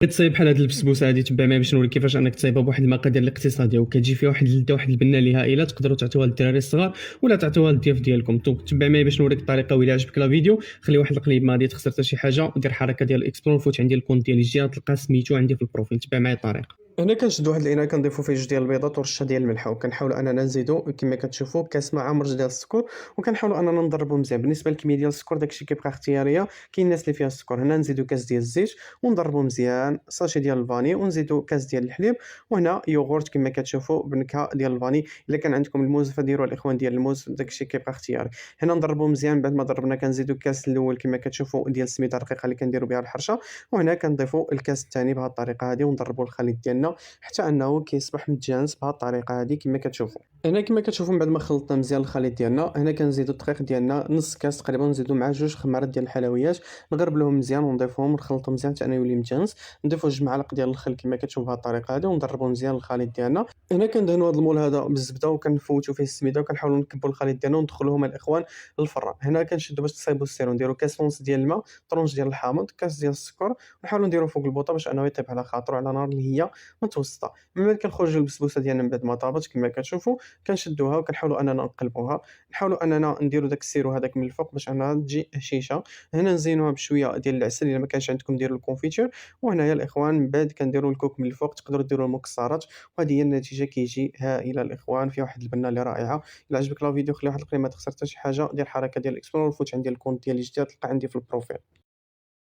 بغيت تصايب بحال هاد البسبوسه هادي تبع معايا باش نوريك كيفاش انك تصايبها بواحد المقادير الاقتصاديه وكتجي فيها واحد اللذه واحد البنه اللي هائله. تقدروا تعطيوها للدراري الصغار ولا تعطيوها للضياف ديالكم. دونك تبع معايا باش نوريك الطريقه. وإلا عجبك لا فيديو خلي واحد القليب، ما غادي تخسر حتى شي حاجه. دير حركه ديال الاكسبلور، فوت عندي الكونت ديالي جي تلقى سميتو عندي في البروفيل. تبع معايا الطريقه. هنا كنشد واحد الاناء كنضيفو فيه جوج ديال البيضات ورشه ديال الملح، وكنحاولوا اننا نزيدو كما كتشوفوا كاس مع مرج ديال السكر، وكنحاولوا اننا نضربو مزيان. بالنسبه للكميه ديال السكر داكشي كيبقى اختياريه، كاين الناس اللي فيها السكر. هنا نزيدو كاس ديال الزيت ونضربو مزيان، ساشي ديال الفاني، ونزيدو كاس ديال الحليب، وهنا يوغورت كما كتشوفوا بنكهه ديال الفاني. الا كان عندكم الموز فديروا الاخوان ديال الموز، داكشي كيبقى اختياري. هنا نضربو مزيان. بعد ما ضربنا كنزيدو الكاس الاول كما كتشوفوا ديال السميده الرقيقه اللي كنديروا بها الحرشه، وهنا كنضيفوا الكاس الثاني بهذه الطريقه هذه، ونضربوا الخليط ديالنا حتى انه كيصبح متجانس بهذه الطريقه هذه كما كتشوفوا. هنا كما كتشوفوا من بعد ما خلطنا مزيان الخليط ديالنا، هنا كنزيدوا الدقيق ديالنا نص كاس تقريبا، نزيدوا مع جوج خمارات ديال الحلويات، نغربلوهم مزيان ونضيفوهم ونخلطوا مزيان حتى انه يولي متجانس. نضيفوا جوج معالق ديال الخل كما كتشوفوا بهذه الطريقه هذه، ونضربوا مزيان الخليط ديالنا. هنا كندهنوا هذا المول هذا بالزبده وكنفوتوا فيه السميده، وكنحاولوا نكبوا الخليط ديالنا وندخلوهم الاخوان للفران. هنا كنشدوا باش تصايبوا السيرو، نديروا كاس ونص ديال الماء، طرونج ديال الحامض، كاس ديال السكر، ونحاولوا نديروا فوق البوطه باش انه يطيب على خاطرو على نار اللي هي متوسطه. من بعد كنخرجوا البسبوسه ديالنا من بعد ما طابت كما كتشوفوا، كنشدوها وكنحاولوا اننا نقلبوها، نحاولوا اننا نديروا داك السيرو هذاك من الفوق باش انها تجي هشيشه. هنا نزينوها بشويه ديال العسل، الا ما كانش عندكم ديروا الكونفيتور. وهنايا الاخوان من بعد كنديروا الكوك من الفوق، تقدروا ديروا المكسرات، وهذه هي النتيجه. كيجي هائله الاخوان، فيها واحد البنه اللي رائعه. الا عجبك لا فيديو خلي واحد القيمه، ما تخسر حتى شي حاجه. دير حركه ديال الاكسبلور وفوت عندي الكونت ديالي جديد، تلقى عندي في البروفيل.